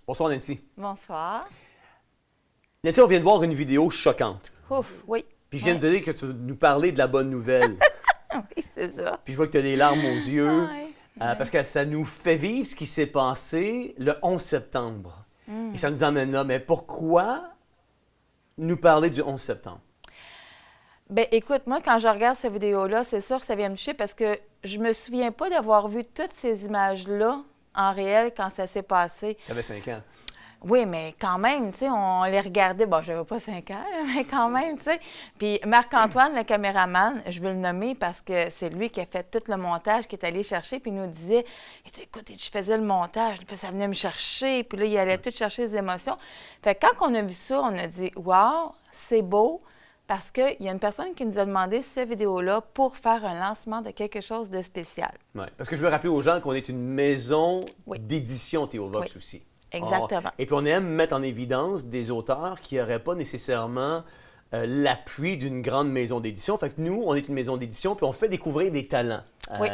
Bonsoir Nancy. Bonsoir. Nancy, on vient de voir une vidéo choquante. Ouf, oui. Puis je viens de te dire que tu veux nous parler de la bonne nouvelle. Oui, c'est ça. Puis je vois que tu as des larmes aux yeux. Ouais. Parce que ça nous fait vivre ce qui s'est passé le 11 septembre. Et ça nous emmène là. Mais pourquoi nous parler du 11 septembre? Ben écoute, moi, quand je regarde cette vidéo-là, c'est sûr que ça vient me toucher parce que je me souviens pas d'avoir vu toutes ces images-là en réel quand ça s'est passé. Tu avais 5 ans. Oui, mais quand même, tu sais, on les regardait. Bon, j'avais pas 5 ans, mais quand même, tu sais. Puis Marc-Antoine, le caméraman, je veux le nommer parce que c'est lui qui a fait tout le montage, qui est allé chercher, puis il nous disait, il dit, écoute, je faisais le montage, puis ça venait me chercher, puis là, il allait tout chercher les émotions. Fait que quand on a vu ça, on a dit, wow, c'est beau, parce qu'il y a une personne qui nous a demandé cette vidéo-là pour faire un lancement de quelque chose de spécial. Ouais. Parce que je veux rappeler aux gens qu'on est une maison Oui. d'édition Théovox Oui. aussi. Exactement. Et puis on aime mettre en évidence des auteurs qui n'auraient pas nécessairement l'appui d'une grande maison d'édition. Fait que nous, on est une maison d'édition, puis on fait découvrir des talents. Oui.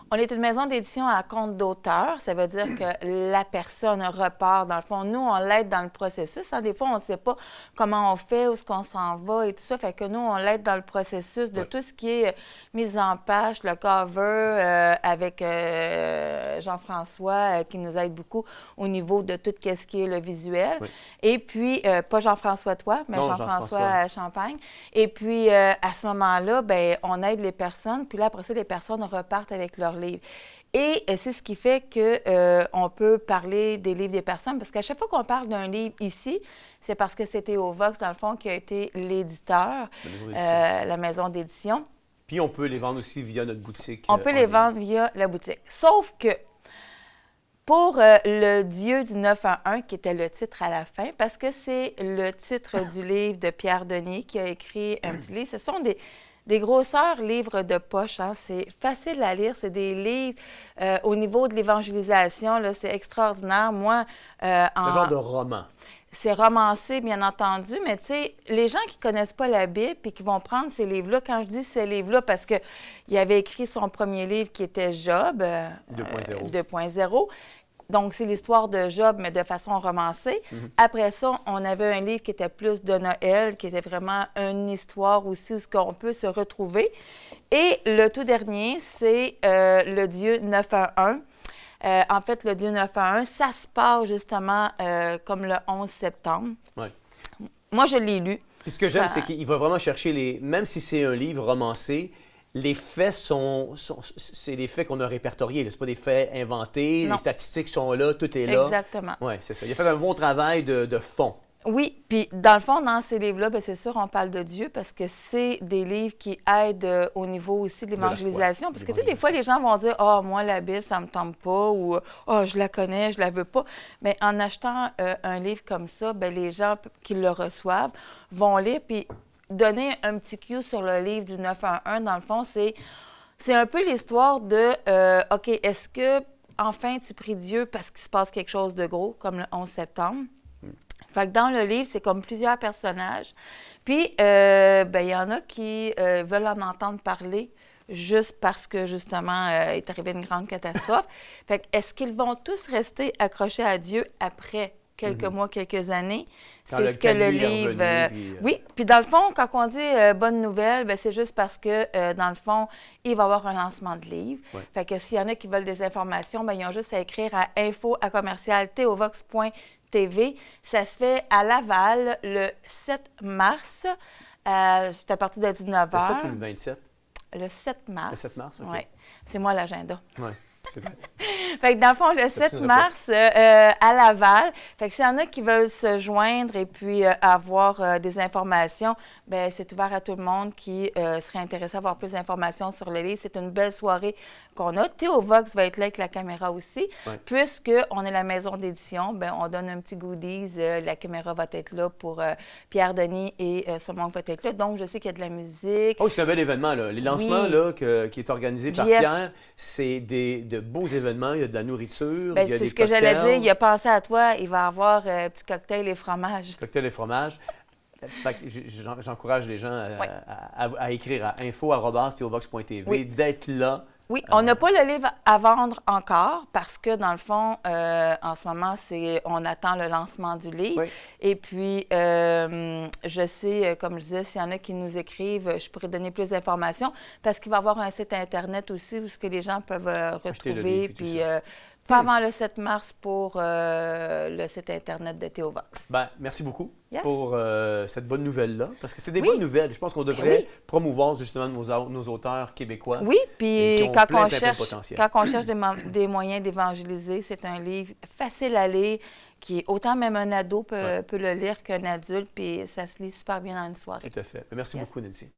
On est une maison d'édition à compte d'auteur. Ça veut dire que la personne repart. Dans le fond, nous, on l'aide dans le processus. Hein. Des fois, on ne sait pas comment on fait, où est-ce qu'on s'en va et tout ça. Fait que nous, on l'aide dans le processus de tout ce qui est mise en page, le cover avec Jean-François qui nous aide beaucoup au niveau de tout ce qui est le visuel. Oui. Et puis, pas Jean-François toi, mais Non, Jean-François Champagne. Et puis, à ce moment-là, ben, on aide les personnes. Puis là, après ça, les personnes repartent avec leurs livres. Et c'est ce qui fait qu'on peut parler des livres des personnes, parce qu'à chaque fois qu'on parle d'un livre ici, c'est parce que c'est Théovox, dans le fond, qui a été l'éditeur, la maison d'édition. Puis on peut les vendre aussi via notre boutique. On peut les vendre via la boutique. Sauf que pour Le Dieu du 9 à 1, qui était le titre à la fin, parce que c'est le titre du livre de Pierre Denis qui a écrit un petit livre. Ce sont des grosseurs livres de poche. Hein. C'est facile à lire. C'est des livres au niveau de l'évangélisation. Là, c'est extraordinaire. Moi, Un genre de roman. c'est romancé, bien entendu, mais tu sais, les gens qui connaissent pas la Bible et qui vont prendre ces livres-là, quand je dis ces livres-là, parce qu'il avait écrit son premier livre qui était Job 2.0. Donc, c'est l'histoire de Job, mais de façon romancée. Après ça, on avait un livre qui était plus de Noël, qui était vraiment une histoire aussi où on peut se retrouver. Et le tout dernier, c'est Le Dieu 9 à 1. En fait, Le Dieu 9 à 1, ça se passe justement comme le 11 septembre. Ouais. Moi, je l'ai lu. Puis ce que j'aime, c'est qu'il va vraiment chercher les... Même si c'est un livre romancé, les faits c'est les faits qu'on a répertoriés. Ce pas des faits inventés. Non. Les statistiques sont là, tout est là. Exactement. Oui, c'est ça. Il a fait un bon travail de fond. Oui, puis dans le fond, dans ces livres-là, bien, c'est sûr, on parle de Dieu parce que c'est des livres qui aident au niveau aussi de l'évangélisation. Parce que, tu sais, des fois, les gens vont dire « Ah, moi, la Bible, ça me tente pas » ou « Ah, je la connais, je la veux pas ». Mais en achetant un livre comme ça, bien, les gens qui le reçoivent vont lire, puis donner un petit cue sur le livre du 9 à 1, dans le fond, c'est un peu l'histoire de OK, est-ce que enfin tu pries Dieu parce qu'il se passe quelque chose de gros, comme le 11 septembre? Fait que dans le livre, c'est comme plusieurs personnages. Puis, ben, il y en a qui veulent en entendre parler juste parce que, justement, il est arrivé une grande catastrophe. Fait que, est-ce qu'ils vont tous rester accrochés à Dieu après quelques mois, quelques années? C'est ce que le livre... Oui, puis dans le fond, quand on dit bonne nouvelle, ben, c'est juste parce que, dans le fond, il va y avoir un lancement de livre. Ouais. Fait que s'il y en a qui veulent des informations, ben, ils ont juste à écrire à info@théovox.tv. Ça se fait à Laval le 7 mars. C'est à partir de 19h. Le 7 ou le 27? Le 7 mars. Le 7 mars, OK. Oui. C'est moi l'agenda. Oui, c'est vrai. Fait que dans le fond, le 7 mars, à Laval. Fait que s'il y en a qui veulent se joindre et puis avoir des informations, bien, c'est ouvert à tout le monde qui serait intéressé à avoir plus d'informations sur le livre. C'est une belle soirée qu'on a. Théovox va être là avec la caméra aussi. Ouais. Puisqu'on est la maison d'édition, bien, on donne un petit goodies. La caméra va être là pour Pierre Denis et Simon va être là. Donc, je sais qu'il y a de la musique. Oh, c'est un bel événement, là. Les lancements, Oui. là, qui est organisé par JF. Pierre, c'est de beaux événements. Il y a de la nourriture, Bien, il y a c'est des ce que j'allais cocktails. dire. Il a pensé à toi. Il va avoir petit cocktail et fromage. Cocktail et fromage. Fait que j'encourage les gens Oui. à écrire à info@théovox.tv, Oui. d'être là Oui, on n'a pas le livre à vendre encore parce que, dans le fond, en ce moment, on attend le lancement du livre. Oui. Et puis, je sais, comme je disais, s'il y en a qui nous écrivent, je pourrais donner plus d'informations parce qu'il va y avoir un site Internet aussi où ce que les gens peuvent retrouver. le livre et tout Puis, ça. pas avant le 7 mars pour le site Internet de Théovox. Ben, merci beaucoup Yes. pour cette bonne nouvelle-là, parce que c'est des Oui. bonnes nouvelles. Je pense qu'on devrait oui. promouvoir justement nos auteurs québécois. Oui, Et puis qui ont quand plein on de cherche, potentiel. quand on cherche des moyens d'évangéliser, c'est un livre facile à lire, qui est autant même un ado peut le lire qu'un adulte, puis ça se lit super bien dans une soirée. Tout à fait. Merci Yes. beaucoup, Nancy.